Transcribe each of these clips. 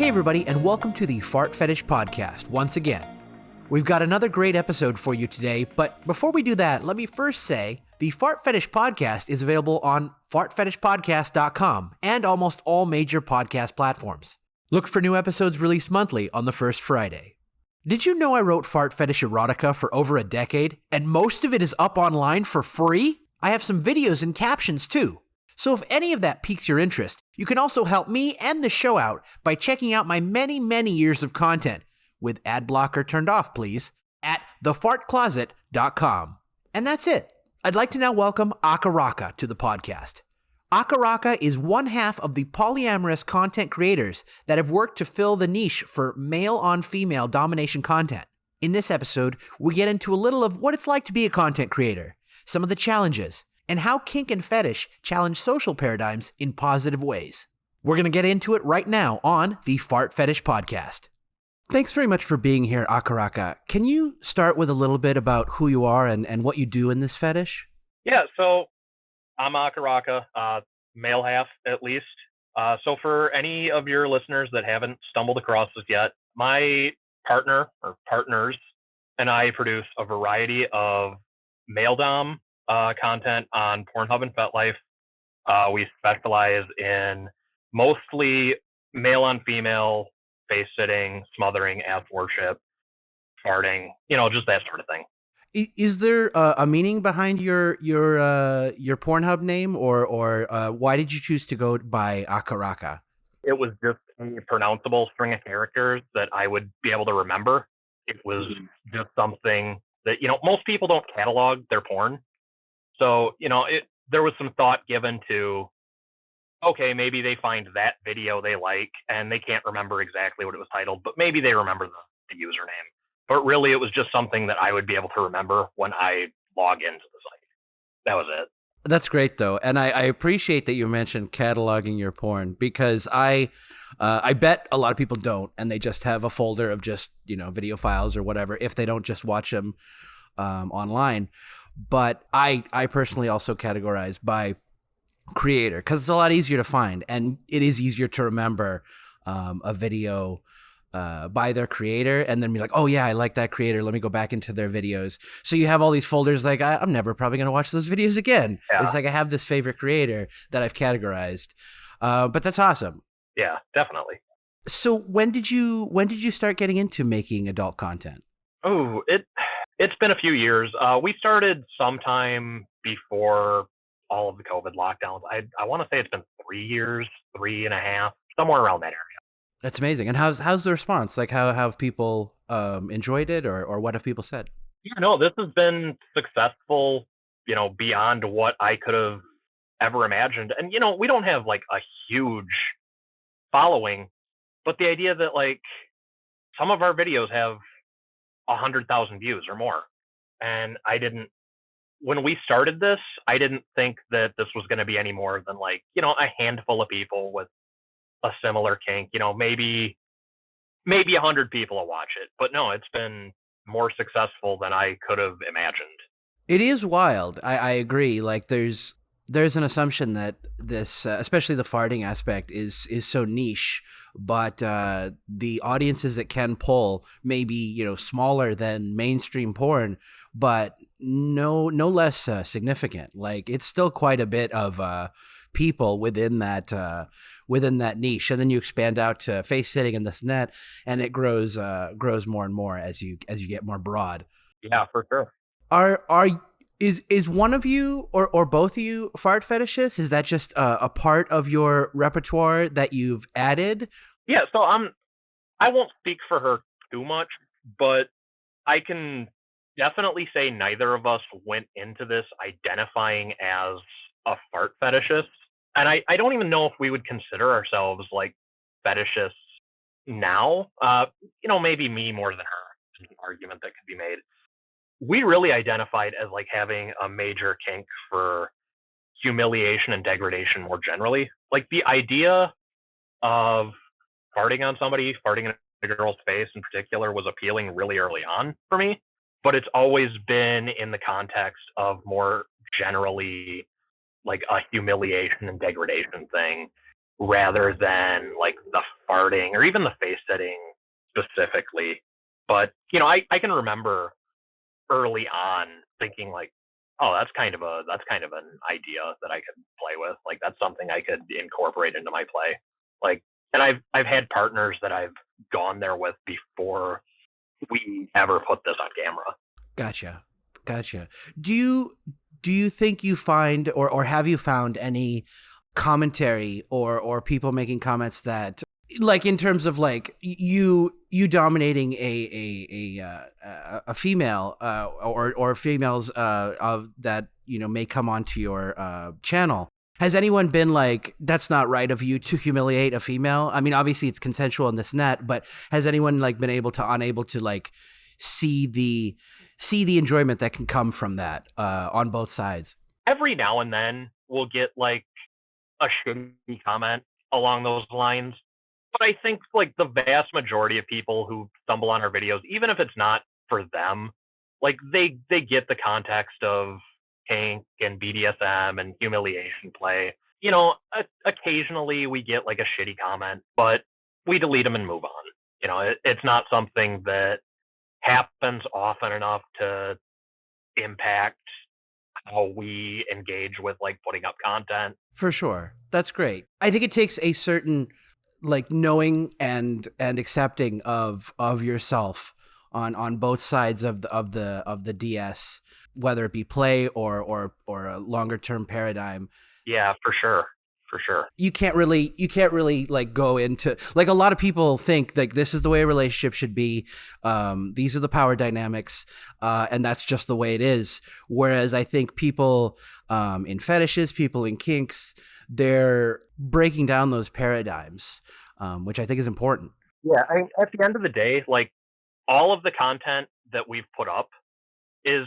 Hey everybody, and welcome to the Fart Fetish Podcast once again. We've got another great episode for you today, but before we do that, let me first say the Fart Fetish Podcast is available on fartfetishpodcast.com and almost all major podcast platforms. Look for new episodes released monthly on the first Friday. Did you know I wrote Fart Fetish Erotica for over a decade, and most of it is up online for free? I have some videos and captions too. So if any of that piques your interest, you can also help me and the show out by checking out my many years of content, with ad blocker turned off please, at thefartcloset.com. And that's it. I'd like to now welcome Acarraca to the podcast. Acarraca is one half of the polyamorous content creators that have worked to fill the niche for male-on-female domination content. In this episode, we get into a little of what it's like to be a content creator, some of the challenges, and how kink and fetish challenge social paradigms in positive ways. We're going to get into it right now on the Fart Fetish Podcast. Thanks very much for being here, Acarraca. Can you start with a little bit about who you are and what you do in this fetish? Yeah, so I'm Acarraca, male half at least. So for any of your listeners that haven't stumbled across this yet, my partner or partners and I produce a variety of male dom content on Pornhub and FetLife. We specialize in mostly male on female, face sitting, smothering, ass worship, farting, just that sort of thing. Is there a meaning behind your Pornhub name, or why did you choose to go by Acarraca? It was just a pronounceable string of characters that I would be able to remember. It was just something that, most people don't catalog their porn. So, there was some thought given to, okay, maybe they find that video they like and they can't remember exactly what it was titled, but maybe they remember the username. But really, it was just something that I would be able to remember when I log into the site. That was it. That's great, though. And I appreciate that you mentioned cataloging your porn, because I bet a lot of people don't, and they just have a folder of just, video files or whatever, if they don't just watch them online. But I personally also categorize by creator, because it's a lot easier to find, and it is easier to remember a video by their creator, and then be like, oh yeah, I like that creator, let me go back into their videos. So you have all these folders like, I'm never probably going to watch those videos again. Yeah. It's like I have this favorite creator that I've categorized. But that's awesome. Yeah, definitely. So when did you start getting into making adult content? Oh, it's been a few years. We started sometime before all of the COVID lockdowns. I want to say it's been 3 years, 3.5, somewhere around that area. That's amazing. And how's the response? Like, how have people enjoyed it, or what have people said? Yeah, no, this has been successful, beyond what I could have ever imagined. And, we don't have like a huge following, but the idea that like some of our videos have 100,000 views or more. And when we started this, I didn't think that this was going to be any more than like, a handful of people with a similar kink, maybe 100 people will watch it. But no, it's been more successful than I could have imagined. It is wild. I agree. Like there's an assumption that this, especially the farting aspect, is so niche, but the audiences it can pull may be, smaller than mainstream porn, but no less significant. Like it's still quite a bit of people within that niche, and then you expand out to face sitting and this and that, and it grows more and more as you get more broad. Yeah, for sure. Is one of you or both of you fart fetishists? Is that just a part of your repertoire that you've added? Yeah, so I won't speak for her too much, but I can definitely say neither of us went into this identifying as a fart fetishist. And I don't even know if we would consider ourselves like fetishists now. Maybe me more than her. There's an argument that could be made. We really identified as like having a major kink for humiliation and degradation more generally. Like the idea of farting on somebody, farting in a girl's face in particular, was appealing really early on for me. But it's always been in the context of more generally like a humiliation and degradation thing. rather than like the farting or even the face sitting specifically. But I can remember early on thinking like, oh, that's kind of an idea that I could play with. Like that's something I could incorporate into my play. Like, and I've had partners that I've gone there with before we ever put this on camera. Gotcha. Do you think you find or have you found any commentary or people making comments that, like, in terms of like you dominating a female or females of that may come onto your channel? Has anyone been like, that's not right of you to humiliate a female? I mean, obviously it's consensual in this net, but has anyone like been unable to like see the enjoyment that can come from that on both sides? Every now and then we'll get like a shitty comment along those lines. But I think like the vast majority of people who stumble on our videos, even if it's not for them, like they get the context of kink and BDSM and humiliation play. Occasionally we get like a shitty comment, but we delete them and move on. It's not something that happens often enough to impact how we engage with like putting up content. For sure. That's great. I think it takes a certain like knowing and accepting of yourself on both sides of the DS, whether it be play or a longer term paradigm. Yeah, for sure. For sure. You can't really like go into, like, a lot of people think like this is the way a relationship should be. These are the power dynamics, and that's just the way it is. Whereas I think people in fetishes, people in kinks, they're breaking down those paradigms, which I think is important. Yeah, at the end of the day, like all of the content that we've put up is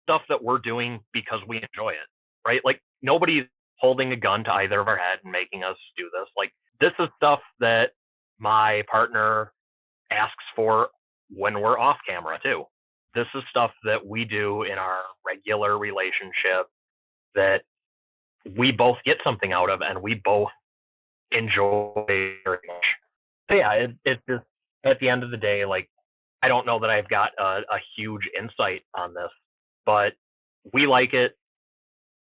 stuff that we're doing because we enjoy it, right? Like nobody's holding a gun to either of our head and making us do this. Like this is stuff that my partner asks for when we're off camera too. This is stuff that we do in our regular relationship that we both get something out of and we both enjoy very much. So yeah, it's just at the end of the day, like I don't know that I've got a huge insight on this, but we like it.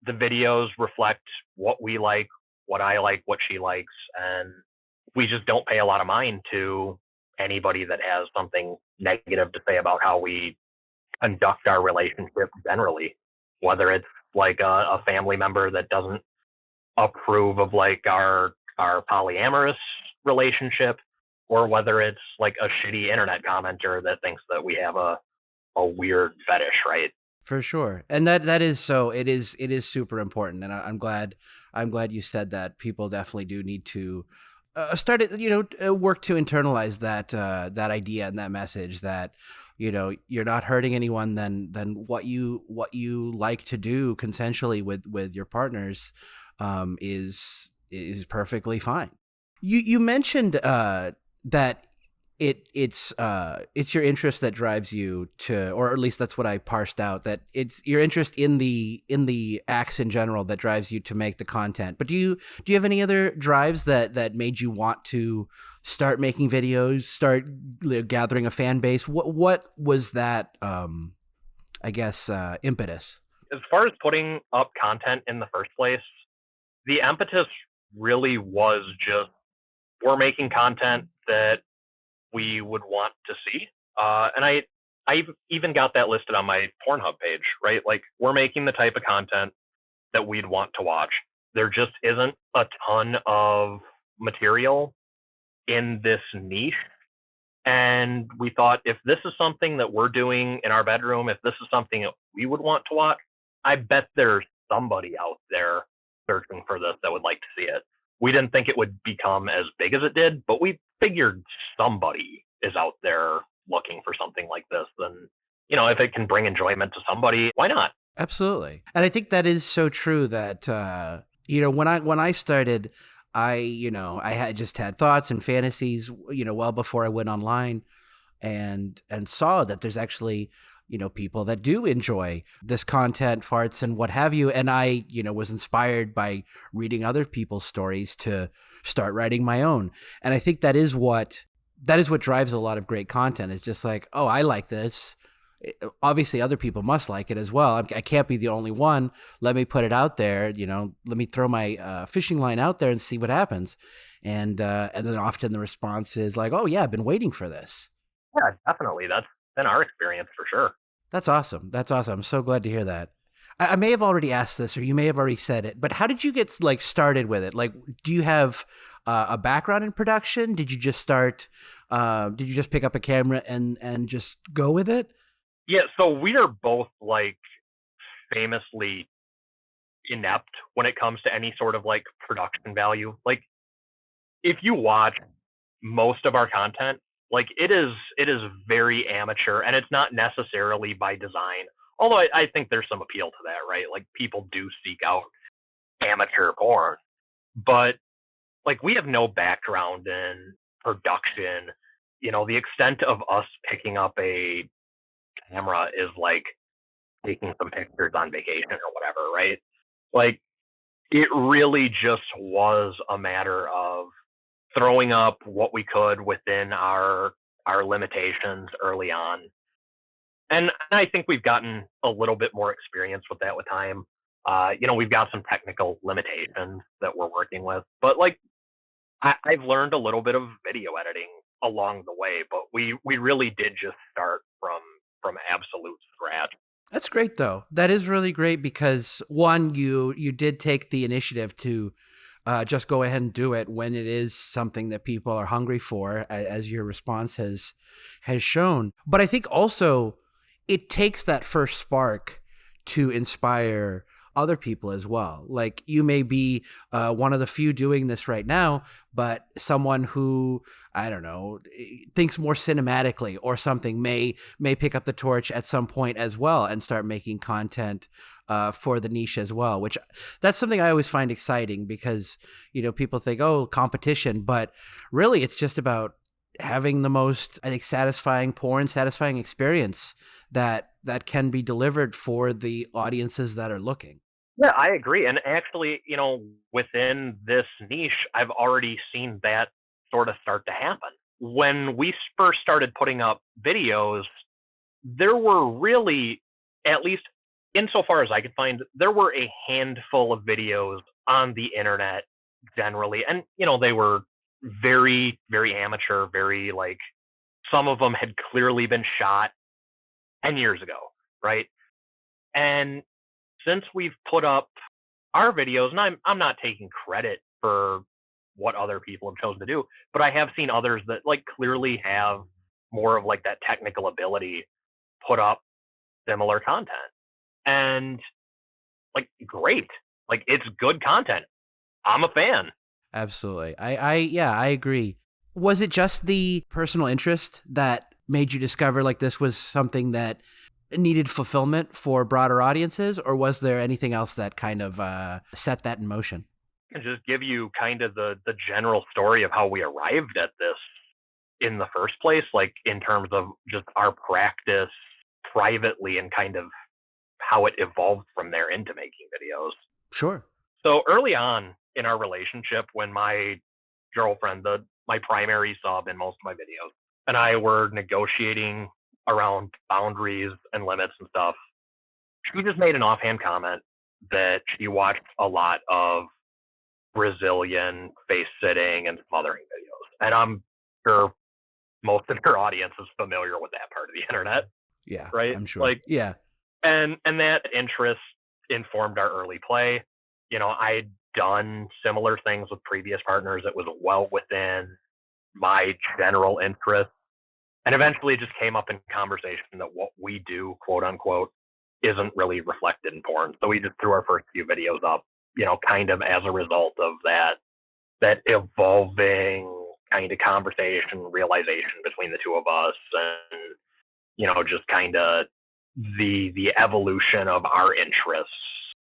The videos reflect what we like, what I like, what she likes, and we just don't pay a lot of mind to anybody that has something negative to say about how we conduct our relationship generally, whether it's like a family member that doesn't approve of like our polyamorous relationship, or whether it's like a shitty internet commenter that thinks that we have a weird fetish, right? For sure. And that is so it is super important. And I'm glad you said that. People definitely do need to start it, work to internalize that idea and that message that, you're not hurting anyone than what you like to do consensually with your partners is perfectly fine. You mentioned that it's your interest that drives you to, or at least that's what I parsed out, that it's your interest in the acts in general that drives you to make the content. But do you have any other drives that made you want to start making videos, start gathering a fan base? What was that I guess impetus? As far as putting up content in the first place, the impetus really was just we're making content that we would want to see. And I even got that listed on my Pornhub page, right? Like we're making the type of content that we'd want to watch. There just isn't a ton of material in this niche. And we thought if this is something that we're doing in our bedroom, if this is something that we would want to watch, I bet there's somebody out there searching for this that would like to see it. We didn't think it would become as big as it did, but we figured somebody is out there looking for something like this. Then, if it can bring enjoyment to somebody, why not? Absolutely. And I think that is so true that, when I started, I had just had thoughts and fantasies, well before I went online and saw that there's actually, people that do enjoy this content, farts and what have you. And I, was inspired by reading other people's stories to start writing my own. And I think that is what drives a lot of great content. It's just like, oh, I like this. Obviously other people must like it as well. I can't be the only one. Let me put it out there. Let me throw my fishing line out there and see what happens. And then often the response is like, oh yeah, I've been waiting for this. Yeah, definitely. That's been our experience for sure. That's awesome. I'm so glad to hear that. I may have already asked this, or you may have already said it, but how did you get started with it? Like, do you have a background in production? Did you just start? Did you just pick up a camera and just go with it? Yeah, so we are both famously inept when it comes to any sort of production value. Like, if you watch most of our content, it is very amateur, and it's not necessarily by design. Although I think there's some appeal to that, right? Like, people do seek out amateur porn, but we have no background in production. The extent of us picking up a camera is taking some pictures on vacation or whatever, right? It really just was a matter of throwing up what we could within our limitations early on. And I think we've gotten a little bit more experience with that with time. We've got some technical limitations that we're working with, but I've learned a little bit of video editing along the way, but we really did just start from absolute scratch. That's great, though. That is really great because, one, you did take the initiative to just go ahead and do it when it is something that people are hungry for, as your response has shown. But I think also it takes that first spark to inspire other people as well. Like, you may be one of the few doing this right now, but someone who, I don't know, thinks more cinematically or something may pick up the torch at some point as well and start making content for the niche as well, which that's something I always find exciting because, people think, oh, competition, but really it's just about having the most, I think, satisfying experience that can be delivered for the audiences that are looking. Yeah, I agree. And actually, within this niche, I've already seen that sort of start to happen. When we first started putting up videos, there were really, at least insofar as I could find, there were a handful of videos on the internet generally. And, they were very, very amateur, very some of them had clearly been shot 10 years ago, right? And since we've put up our videos, and I'm not taking credit for what other people have chosen to do, but I have seen others that clearly have more of that technical ability put up similar content. And great. It's good content. I'm a fan. Absolutely. I agree. Was it just the personal interest that made you discover this was something that needed fulfillment for broader audiences, or was there anything else that kind of set that in motion? I can just give you kind of the general story of how we arrived at this in the first place, in terms of just our practice privately and kind of how it evolved from there into making videos. Sure. So early on in our relationship, when my girlfriend, my primary sub in most of my videos, and I were negotiating around boundaries and limits and stuff, she just made an offhand comment that she watched a lot of Brazilian face sitting and smothering videos. And I'm sure most of her audience is familiar with that part of the internet. Yeah. Right? I'm sure. Yeah. And that interest informed our early play. I'd done similar things with previous partners. It was well within my general interest. And eventually it just came up in conversation that what we do, quote unquote, isn't really reflected in porn. So we just threw our first few videos up, kind of as a result of that evolving kind of conversation, realization between the two of us, and, just kind of the evolution of our interests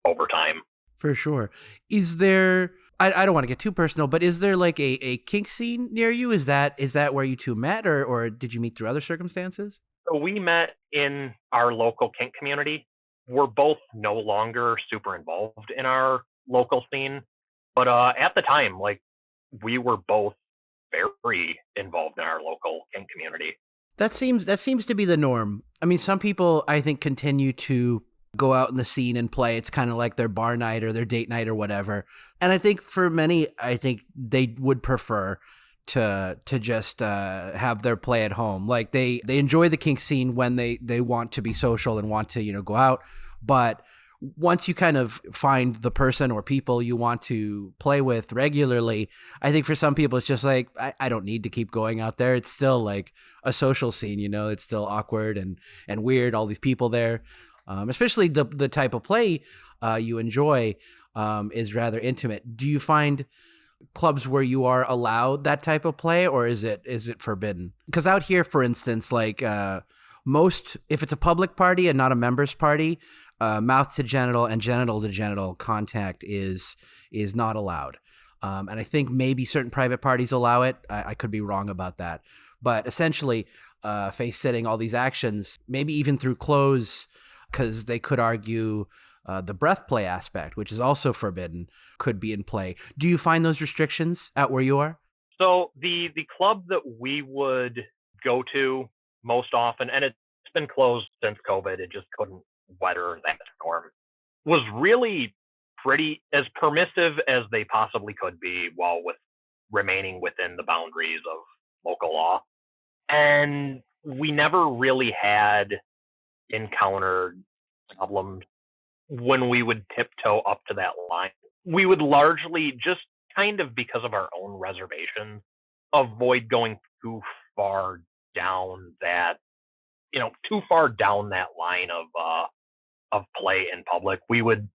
over time. For sure. Is there, I don't want to get too personal, but is there a kink scene near you? Is that where you two met, or did you meet through other circumstances? So we met in our local kink community. We're both no longer super involved in our local scene, but at the time, like we were both very involved in our local kink community. That seems to be the norm. I mean, some people I think continue to go out in the scene and play. It's kind of like their bar night or their date night or whatever. And I think for many, I think they would prefer to just have their play at home. Like they enjoy the kink scene when they want to be social and want to go out, but once you kind of find the person or people you want to play with regularly, I think for some people it's just like I don't need to keep going out there. It's still like a social scene, it's still awkward and weird. All these people there, especially the type of play you enjoy is rather intimate. Do you find clubs where you are allowed that type of play, or is it forbidden? Because out here, for instance, like most, if it's a public party and not a members party, mouth to genital and genital to genital contact is not allowed. And I think maybe certain private parties allow it. I could be wrong about that. But essentially, face sitting, all these actions, maybe even through clothes, because they could argue the breath play aspect, which is also forbidden, could be in play. Do you find those restrictions out where you are? So the club that we would go to most often, and it's been closed since COVID, it just couldn't weather that storm, was really pretty as permissive as they possibly could be while remaining within the boundaries of local law. And we never really had encountered problems when we would tiptoe up to that line. We would largely just kind of because of our own reservations avoid going too far down that too far down that line of play in public. We would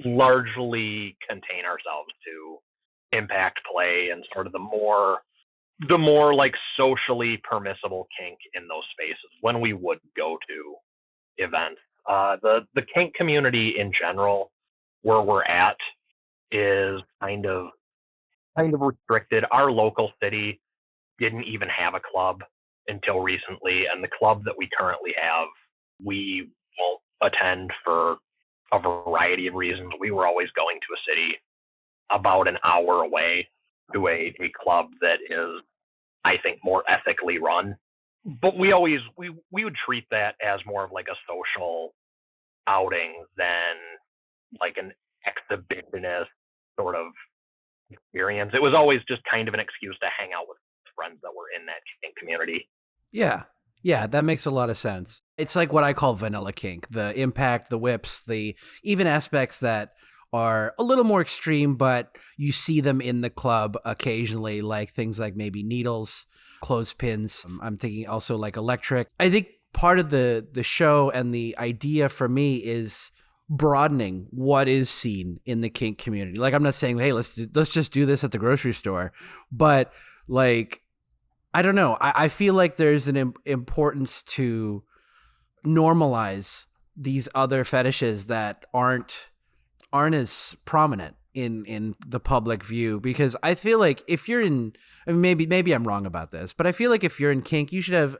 largely contain ourselves to impact play and sort of the more like socially permissible kink in those spaces when we would go to events. The kink community in general, where we're at, is kind of restricted. Our local city didn't even have a club until recently, and the club that we currently have, we won't attend for a variety of reasons. We were always going to a city about an hour away to a club that is, I think, more ethically run. But we would treat that as more of like a social outing than like an exhibitionist sort of experience. It was always just kind of an excuse to hang out with friends that were in that kink community. Yeah. Yeah, that makes a lot of sense. It's like what I call vanilla kink, the impact, the whips, the even aspects that are a little more extreme, but you see them in the club occasionally, like things like maybe needles, clothespins. I'm thinking also like electric. I think part of the show and the idea for me is broadening what is seen in the kink community. Like I'm not saying, hey, let's just do this at the grocery store, but like I don't know. I feel like there's an importance to normalize these other fetishes that aren't as prominent in the public view, because I feel like if you're in, I mean, maybe I'm wrong about this, but I feel like if you're in kink, you should have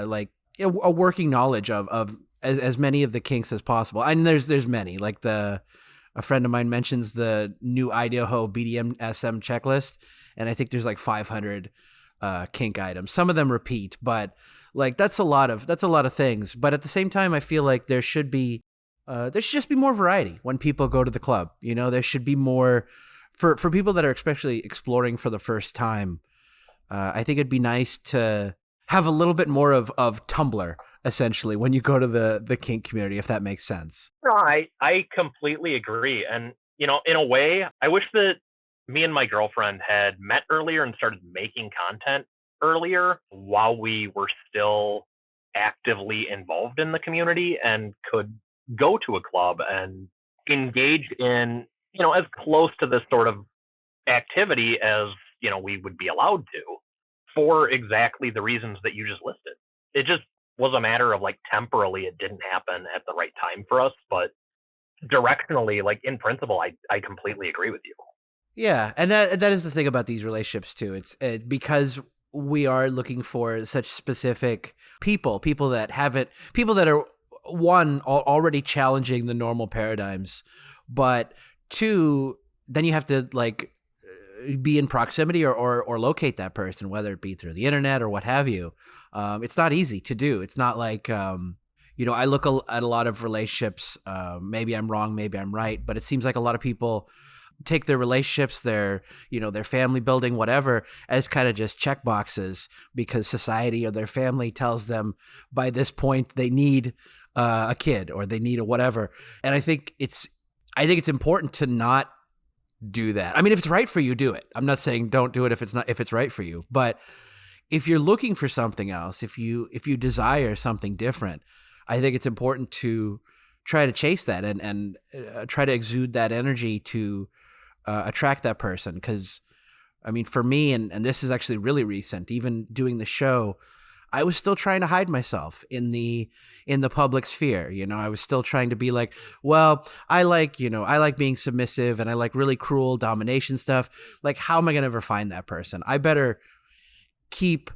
like a working knowledge of as many of the kinks as possible. And there's many, like a friend of mine mentions the new Idaho BDSM checklist, and I think there's like 500 kink items. Some of them repeat, but like that's a lot of things. But at the same time, I feel like there should just be more variety when people go to the club. There should be more for people that are especially exploring for the first time. I think it'd be nice to have a little bit more of Tumblr, essentially, when you go to the kink community, if that makes sense. No, I completely agree. And, in a way, I wish that me and my girlfriend had met earlier and started making content earlier while we were still actively involved in the community and could go to a club and engage in, as close to this sort of activity as, we would be allowed to, for exactly the reasons that you just listed. It just was a matter of like temporally it didn't happen at the right time for us, but directionally, like in principle, I completely agree with you. Yeah, and that is the thing about these relationships too. It's because we are looking for such specific people that are already challenging the normal paradigms, but two, then you have to like be in proximity or locate that person, whether it be through the internet or what have you. It's not easy to do. It's not like, I look at a lot of relationships. Maybe I'm wrong, maybe I'm right, but it seems like a lot of people take their relationships, their family building, whatever, as kind of just check boxes because society or their family tells them by this point they need a kid or they need a whatever. And I think it's important to not do that. I mean, if it's right for you, do it. I'm not saying don't do it if it's right for you, but if you're looking for something else, if you desire something different, I think it's important to try to chase that and try to exude that energy to attract that person. Because, I mean, for me, and this is actually really recent, even doing the show, I was still trying to hide myself in the public sphere. I was still trying to be like, well, I like being submissive and I like really cruel domination stuff. Like, how am I going to ever find that person? I better keep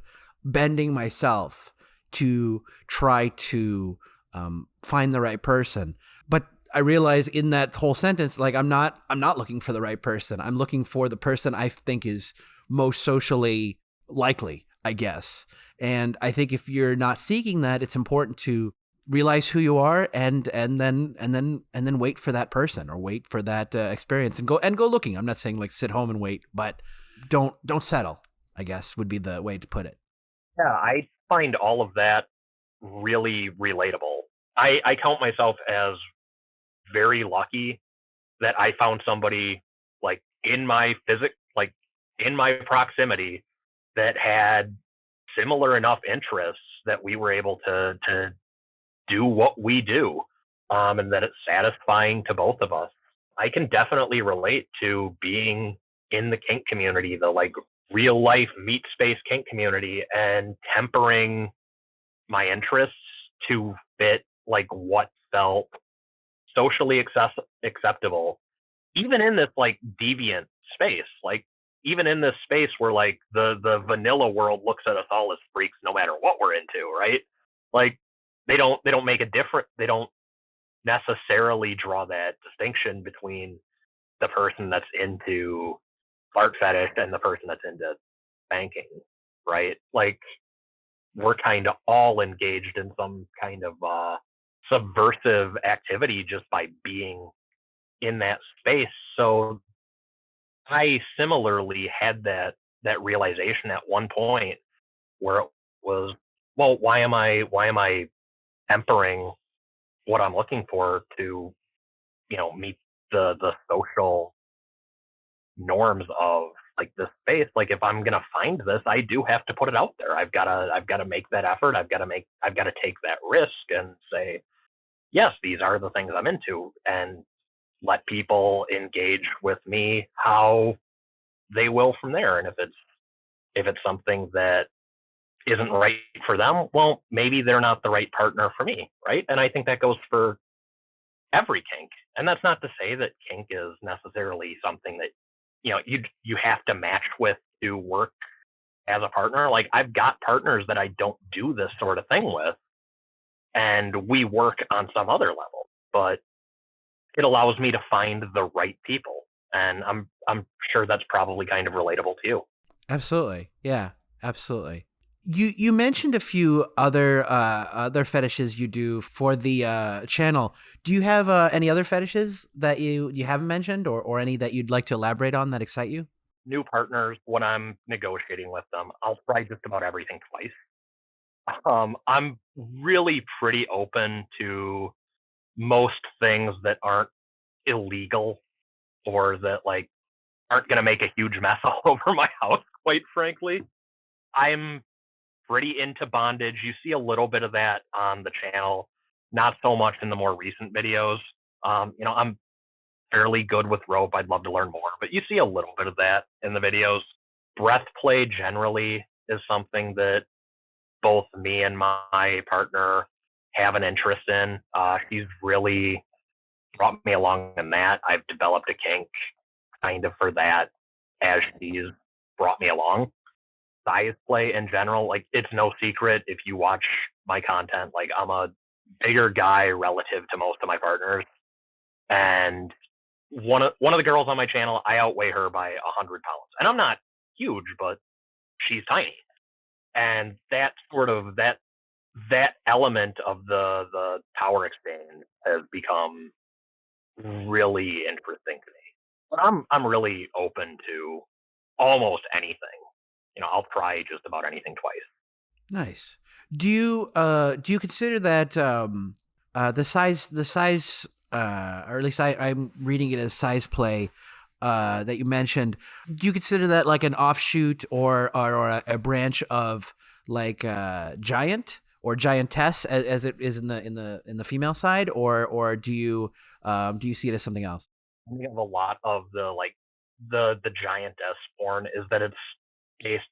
bending myself to try to find the right person. But I realize in that whole sentence, like, I'm not looking for the right person. I'm looking for the person I think is most socially likely, I guess. And I think if you're not seeking that, it's important to realize who you are and then wait for that person or wait for that experience and go looking. I'm not saying like sit home and wait, but don't settle, I guess would be the way to put it. Yeah, I find all of that really relatable. I count myself as very lucky that I found somebody like in my like in my proximity that had similar enough interests that we were able to do what we do, and that it's satisfying to both of us. I can definitely relate to being in the kink community, the like real life meat space kink community, and tempering my interests to fit like what felt socially acceptable, even in this like deviant space. Like even in this space where like the vanilla world looks at us all as freaks, no matter what we're into, right? Like they don't make a difference. They don't necessarily draw that distinction between the person that's into fart fetish and the person that's into spanking, right? Like we're kind of all engaged in some kind of subversive activity just by being in that space. So I similarly had that realization at one point where it was, well, why am I tempering what I'm looking for to, meet the social norms of like this space? Like if I'm gonna find this, I do have to put it out there. I've gotta make that effort. I've gotta take that risk and say, yes, these are the things I'm into, and let people engage with me how they will from there. And if it's something that isn't right for them, well, maybe they're not the right partner for me, right? And I think that goes for every kink. And that's not to say that kink is necessarily something that you have to match with to work as a partner. Like I've got partners that I don't do this sort of thing with, and we work on some other level, but it allows me to find the right people. And I'm sure that's probably kind of relatable to you. Absolutely. Yeah, absolutely. You mentioned a few other fetishes you do for the channel. Do you have any other fetishes that you haven't mentioned, or any that you'd like to elaborate on that excite you? New partners, when I'm negotiating with them, I'll try just about everything twice. I'm really pretty open to most things that aren't illegal or that like aren't going to make a huge mess all over my house, quite frankly. I'm pretty into bondage. You see a little bit of that on the channel, not so much in the more recent videos. I'm fairly good with rope. I'd love to learn more, but you see a little bit of that in the videos. Breath play generally is something that both me and my partner have an interest in. She's really brought me along in that. I've developed a kink kind of for that as she's brought me along. size play in general. Like, it's no secret if you watch my content, like, I'm a bigger guy relative to most of my partners. And one of the girls on my channel, I outweigh her by 100 pounds. And I'm not huge, but she's tiny. And that sort of that element of the power exchange has become really interesting to me. But I'm really open to almost anything. I'll try just about anything twice. Nice. Do you consider that the size or at least I'm reading it as size play that you mentioned, do you consider that like an offshoot or a branch of like giant or giantess as it is in the female side, or do you see it as something else? I think of a lot of the giantess porn is that it's based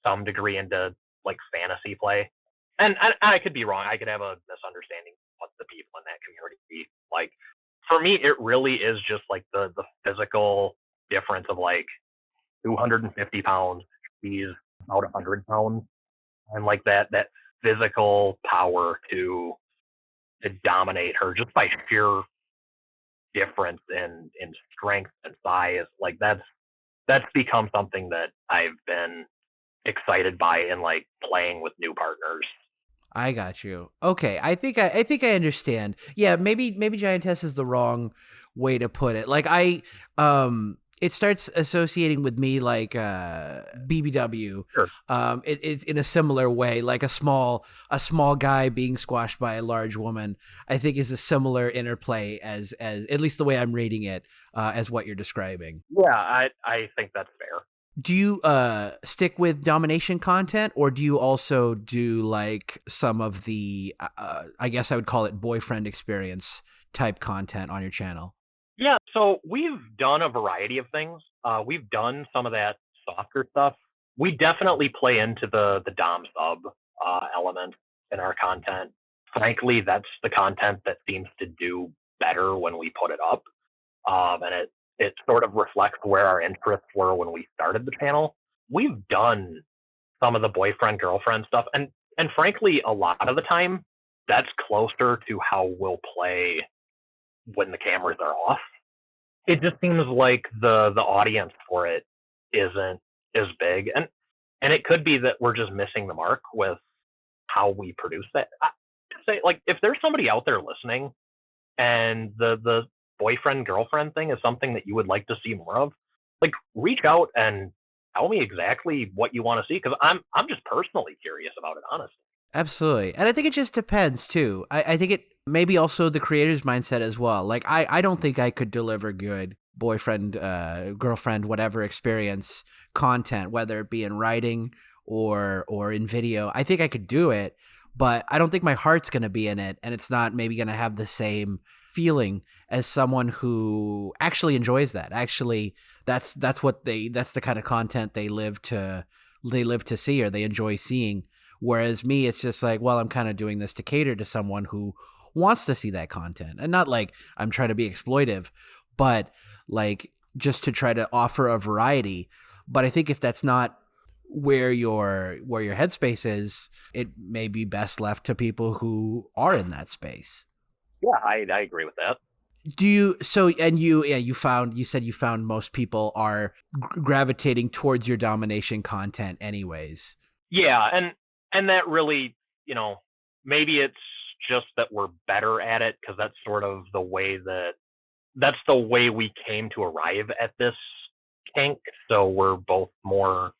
some degree into like fantasy play, and I could be wrong. I could have a misunderstanding of what the people in that community like. For me, it really is just like the physical difference of like 250 pounds. She's about 100 pounds, and like that physical power to dominate her just by sheer difference in strength and size. Like that's become something that I've been excited by in like playing with new partners. I got you. Okay, I think I understand. Yeah, maybe giantess is the wrong way to put it. Like it starts associating with me like BBW. Sure. It's in a similar way, like a small guy being squashed by a large woman. I think is a similar interplay as at least the way I'm rating it as what you're describing. Yeah, I think that's fair. Do you stick with domination content, or do you also do like some of the I guess I would call it boyfriend experience type content on your channel? Yeah, so we've done a variety of things. We've done some of that softer stuff. We definitely play into the dom sub element in our content. Frankly, that's the content that seems to do better when we put it up. And it sort of reflects where our interests were when we started the channel. We've done some of the boyfriend girlfriend stuff, and frankly, a lot of the time, that's closer to how we'll play when the cameras are off. It just seems like the audience for it isn't as big, and it could be that we're just missing the mark with how we produce that. I say, like, if there's somebody out there listening and the boyfriend girlfriend thing is something that you would like to see more of, like, reach out and tell me exactly what you want to see, because I'm just personally curious about it, honestly. Absolutely. And I think it just depends too. I think it maybe also the creator's mindset as well. Like I don't think I could deliver good boyfriend, girlfriend, whatever experience content, whether it be in writing or in video. I think I could do it, but I don't think my heart's gonna be in it, and it's not maybe gonna have the same feeling as someone who actually enjoys that. Actually, that's the kind of content they live to see, or they enjoy seeing. Whereas me, it's just like, well, I'm kind of doing this to cater to someone who wants to see that content. And not like I'm trying to be exploitive, but like just to try to offer a variety. But I think if that's not where your headspace is, it may be best left to people who are in that space. Yeah, I agree with that. Do you so and you yeah you said you found most people are gravitating towards your domination content anyways. Yeah, and that really, maybe it's just that we're better at it because that's the way we came to arrive at this kink. So we're both more,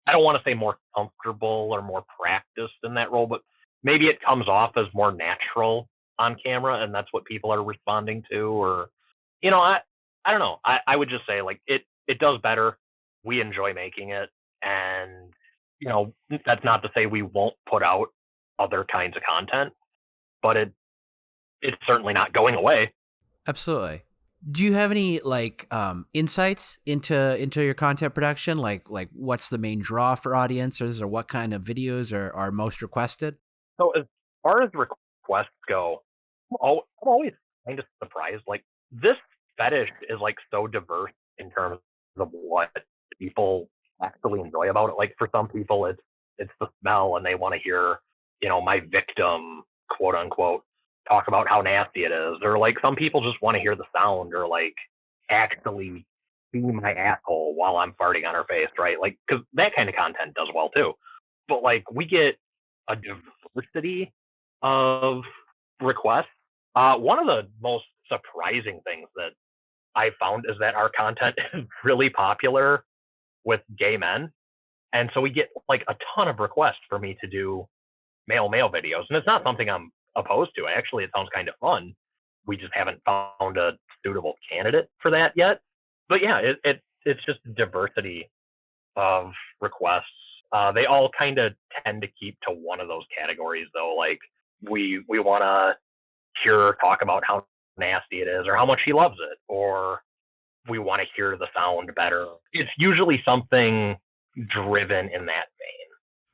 I don't want to say more comfortable or more practiced in that role, but maybe it comes off as more natural on camera, and that's what people are responding to. Or, I don't know. I would just say like it does better. We enjoy making it, and that's not to say we won't put out other kinds of content, but it's certainly not going away. Absolutely. Do you have any like insights into your content production? Like what's the main draw for audiences, or what kind of videos are most requested? So as far as requests go, I'm always kind of surprised. Like, this fetish is like so diverse in terms of what people actually enjoy about it. Like for some people, it's the smell, and they want to hear, my victim, quote unquote, talk about how nasty it is, or like some people just want to hear the sound, or like actually see my asshole while I'm farting on her face, right? Like, because that kind of content does well too. But like, we get a diversity of requests. One of the most surprising things that I found is that our content is really popular with gay men. And so we get like a ton of requests for me to do male videos. And it's not something I'm opposed to. Actually, it sounds kind of fun. We just haven't found a suitable candidate for that yet. But yeah, it's just diversity of requests. They all kind of tend to keep to one of those categories, though. Like we want to hear her talk about how nasty it is, or how much she loves it, or we want to hear the sound better. It's usually something driven in that vein.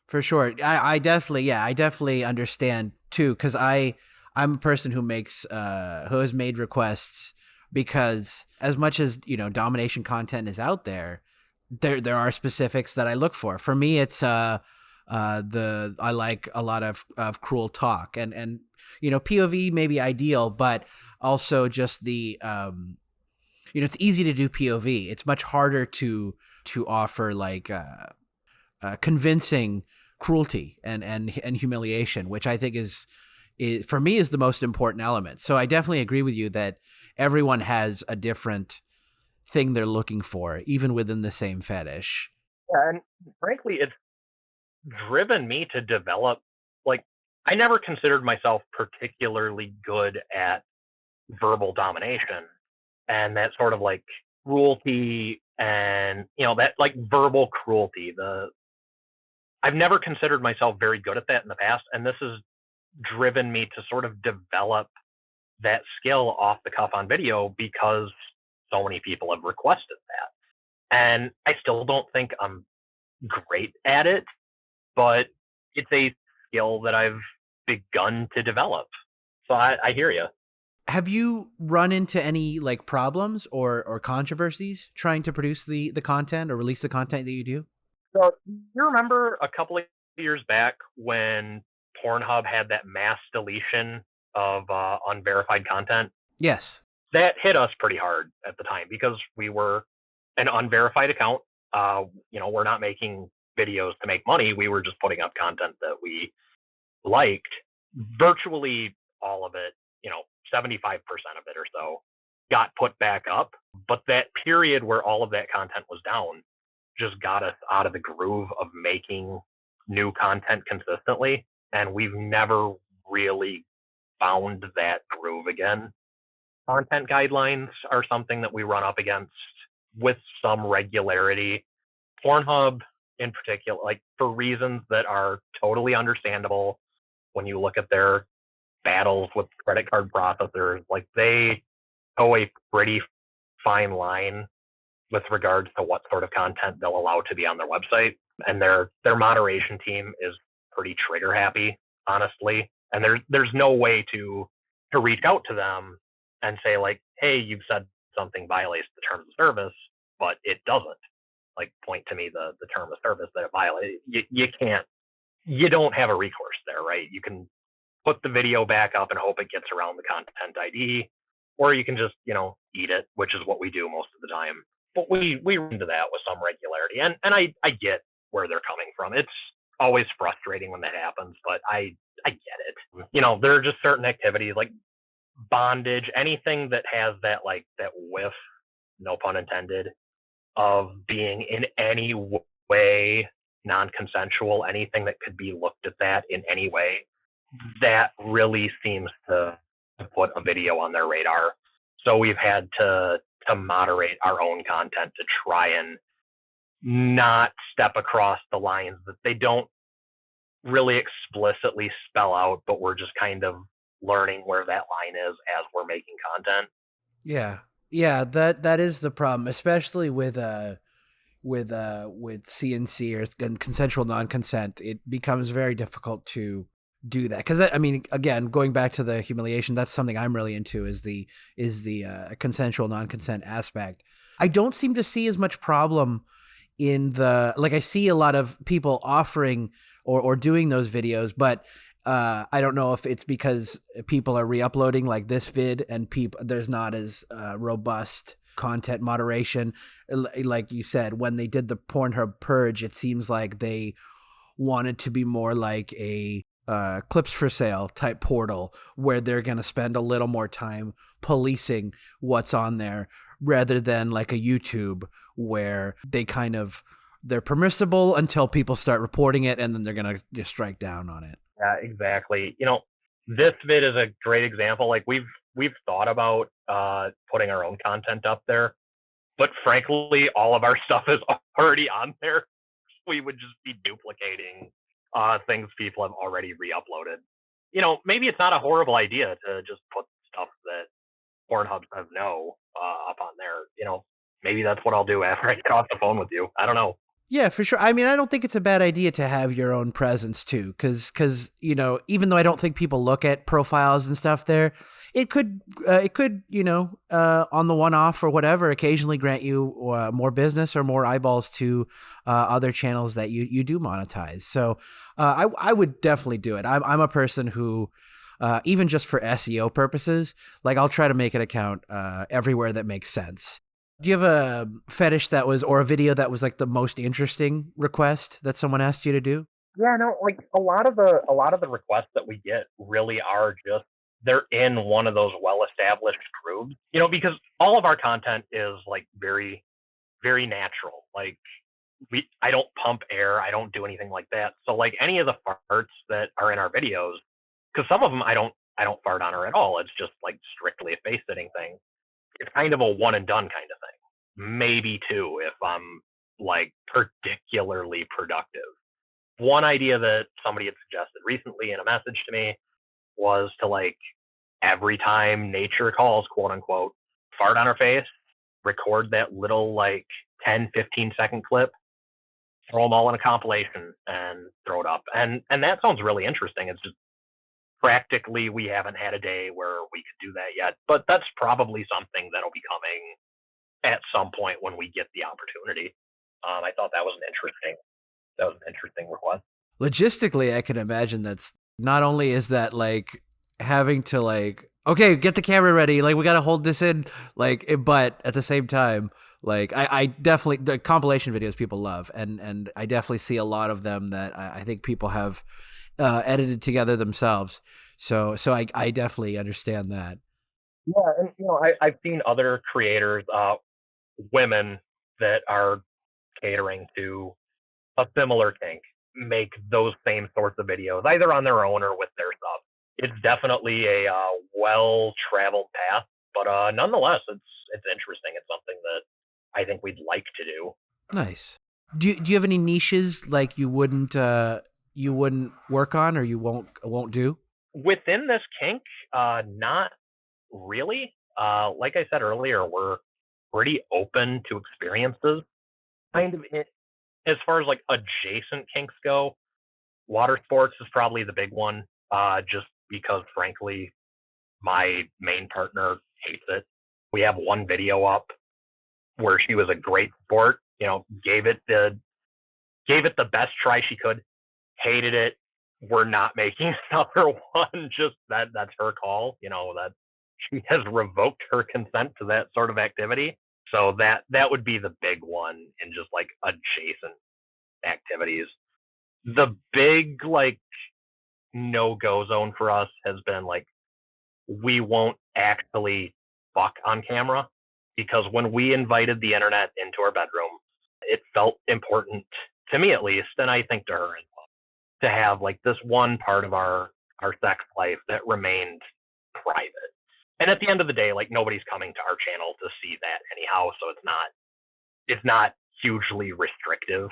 For sure. I definitely understand too, because I'm a person who has made requests, because as much as, domination content is out there, there are specifics that I look for. For me, it's I like a lot of cruel talk, and POV may be ideal, but also just the it's easy to do POV. It's much harder to offer like convincing cruelty and humiliation, which I think is for me is the most important element. So I definitely agree with you that everyone has a different thing they're looking for, even within the same fetish. Yeah, and frankly, it's driven me to develop, like, I never considered myself particularly good at verbal domination and that sort of like cruelty, and that like verbal cruelty. I've never considered myself very good at that in the past, and this has driven me to sort of develop that skill off the cuff on video, because so many people have requested that. And I still don't think I'm great at it, but it's a skill that I've begun to develop. So I hear you. Have you run into any like problems or controversies trying to produce the content or release the content that you do? So you remember a couple of years back when Pornhub had that mass deletion of unverified content? Yes. That hit us pretty hard at the time, because we were an unverified account. We're not making videos to make money. We were just putting up content that we liked. Virtually all of it, 75% of it or so, got put back up. But that period where all of that content was down just got us out of the groove of making new content consistently. And we've never really found that groove again. Content guidelines are something that we run up against with some regularity. Pornhub, in particular, like for reasons that are totally understandable, when you look at their battles with credit card processors, like they toe a pretty fine line with regards to what sort of content they'll allow to be on their website. And their moderation team is pretty trigger happy, honestly. And there's no way to reach out to them and say like, hey, you've said something violates the terms of service, but it doesn't. Like, point to me the term of service that it violates. You can't. You don't have a recourse there, right? You can put the video back up and hope it gets around the content ID, or you can just eat it, which is what we do most of the time. But we run into that with some regularity, and I get where they're coming from. It's always frustrating when that happens, but I get it. There are just certain activities like bondage, anything that has that like that whiff, no pun intended, of being in any way non-consensual, anything that could be looked at that in any way, that really seems to put a video on their radar. So we've had to moderate our own content to try and not step across the lines that they don't really explicitly spell out, but we're just kind of learning where that line is as we're making content. Yeah, that is the problem, especially with CNC or consensual non-consent. It becomes very difficult to do that, because I mean, again, going back to the humiliation, that's something I'm really into, is the consensual non-consent aspect. I don't seem to see as much problem in the, like, I see a lot of people offering or doing those videos, but I don't know if it's because people are re-uploading like this vid and people there's not as robust content moderation. Like you said, when they did the Pornhub purge, it seems like they wanted to be more like a clips for sale type portal where they're going to spend a little more time policing what's on there rather than like a YouTube where they're permissible until people start reporting it and then they're going to just strike down on it. Yeah, exactly. This vid is a great example. Like we've thought about putting our own content up there, but frankly, all of our stuff is already on there. We would just be duplicating things people have already re-uploaded. Maybe it's not a horrible idea to just put stuff that Pornhub says no up on there. Maybe that's what I'll do after I get off the phone with you. I don't know. Yeah, for sure. I mean, I don't think it's a bad idea to have your own presence too, because even though I don't think people look at profiles and stuff there, it could on the one off or whatever, occasionally grant you more business or more eyeballs to other channels that you do monetize. So I would definitely do it. I'm a person who. Even just for SEO purposes, like I'll try to make an account everywhere that makes sense. Do you have a fetish or a video that was like the most interesting request that someone asked you to do? Yeah, no, like a lot of the requests that we get really are just they're in one of those well-established groups. Because all of our content is like very, very natural. Like I don't pump air, I don't do anything like that. So like any of the farts that are in our videos, because some of them I don't fart on her at all. It's just like strictly a face sitting thing. It's kind of a one and done kind of thing. Maybe two if I'm like particularly productive. One idea that somebody had suggested recently in a message to me was to like every time nature calls, quote unquote, fart on her face, record that little like 10-15 second clip, throw them all in a compilation and throw it up. And that sounds really interesting. It's just practically we haven't had a day where we could do that yet, but that's probably something that'll be coming at some point when we get the opportunity. I thought that was an interesting request. Logistically, I can imagine that's not only is that like having to like, okay, get the camera ready, like we got to hold this in, like, but at the same time, like I definitely the compilation videos people love, and I definitely see a lot of them that I think people have edited together themselves. So I definitely understand that. Yeah, and I've seen other creators, women that are catering to a similar kink, make those same sorts of videos, either on their own or with their sub. It's definitely a well-traveled path, but nonetheless, it's interesting. It's something that I think we'd like to do. Nice. Do you have any niches like you wouldn't work on or you won't do? Within this kink, not really. Like I said earlier, we're pretty open to experiences. Kind of as far as like adjacent kinks go, water sports is probably the big one. Just because, frankly, my main partner hates it. We have one video up where she was a great sport. Gave it the best try she could. Hated it. We're not making another one. Just that's her call. That she has revoked her consent to that sort of activity. So that would be the big one in just like adjacent activities. The big like no go zone for us has been like we won't actually fuck on camera because when we invited the internet into our bedroom, it felt important to me at least, and I think to her as well, to have like this one part of our sex life that remained private. And at the end of the day, like nobody's coming to our channel to see that anyhow, so it's not hugely restrictive.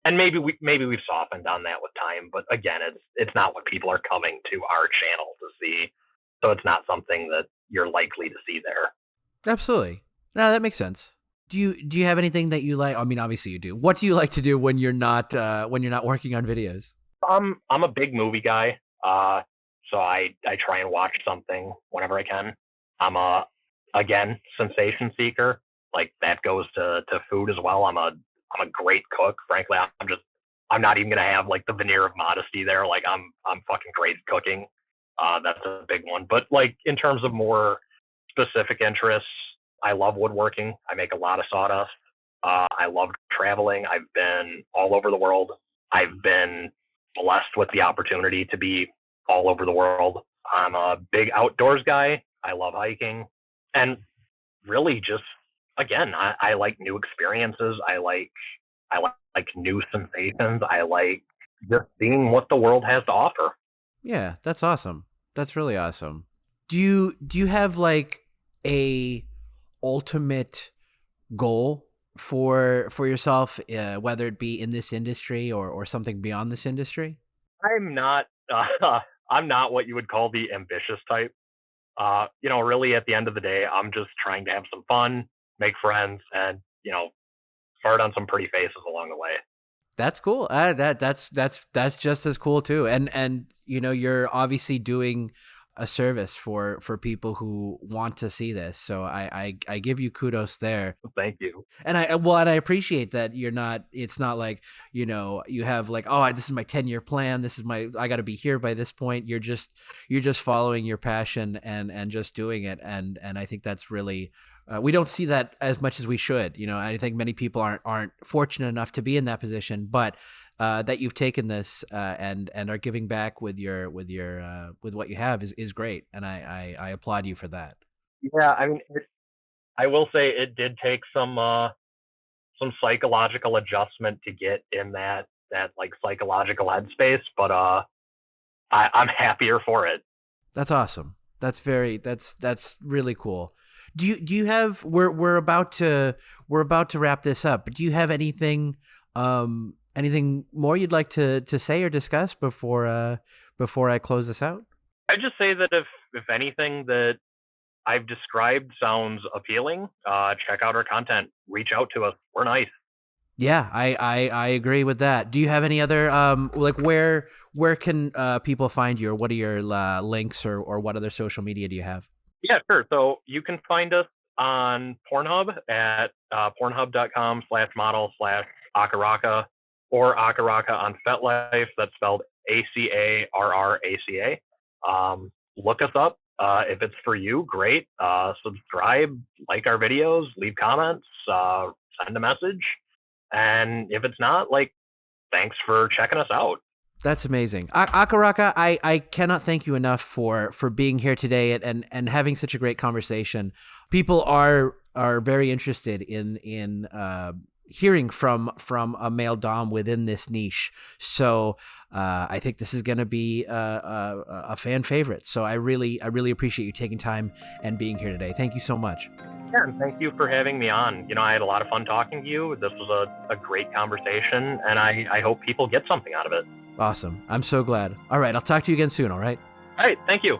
And maybe we've softened on that with time, but again, it's not what people are coming to our channel to see, so it's not something that you're likely to see there. Absolutely. No, that makes sense. Do you have anything that you like? I mean, obviously you do. What do you like to do when you're not working on videos? I'm a big movie guy, so I try and watch something whenever I can. I'm a again sensation seeker. Like that goes to food as well. I'm a I'm a great cook. Frankly, I'm not even gonna have like the veneer of modesty there. Like I'm fucking great at cooking. That's a big one. But like in terms of more specific interests, I love woodworking. I make a lot of sawdust. I love traveling. I've been all over the world. I've been blessed with the opportunity to be all over the world. I'm a big outdoors guy. I love hiking. And really just, again, I like new experiences. I like new sensations. I like just seeing what the world has to offer. Yeah, that's awesome. That's really awesome. Do you have like a ultimate goal for yourself, whether it be in this industry or something beyond this industry? I'm not I'm not what you would call the ambitious type. Really at the end of the day, I'm just trying to have some fun, make friends, and fart on some pretty faces along the way. That's cool. That's just as cool too. And you're obviously doing a service for people who want to see this. So I give you kudos there. Thank you. And I appreciate that it's not like, you have like, oh, this is my 10-year plan. I got to be here by this point. You're just following your passion and just doing it. And I think that's really, we don't see that as much as we should. I think many people aren't fortunate enough to be in that position, but that you've taken this and are giving back with what you have is great. And I applaud you for that. Yeah, I mean, I will say it did take some psychological adjustment to get in that like psychological headspace, but I'm happier for it. That's awesome. That's really cool. Do you have, we're about to wrap this up, but do you have anything more you'd like to say or discuss before I close this out? I just say that if anything that I've described sounds appealing, check out our content. Reach out to us. We're nice. Yeah, I agree with that. Do you have any other like where can people find you, or what are your links, or what other social media do you have? Yeah, sure. So you can find us on Pornhub at pornhub.com/model/Acarraca, or Acarraca on FetLife. That's spelled Acarraca. Look us up. If it's for you, great. Subscribe, like our videos, leave comments, send a message. And if it's not, like, thanks for checking us out. That's amazing. Acarraca, I cannot thank you enough for being here today and having such a great conversation. People are very interested in hearing from a male dom within this niche. So I think this is going to be a fan favorite. So I really appreciate you taking time and being here today. Thank you so much. Yeah, and thank you for having me on. I had a lot of fun talking to you. This was a great conversation, and I hope people get something out of it. Awesome. I'm so glad. All right, I'll talk to you again soon, all right? All right, thank you.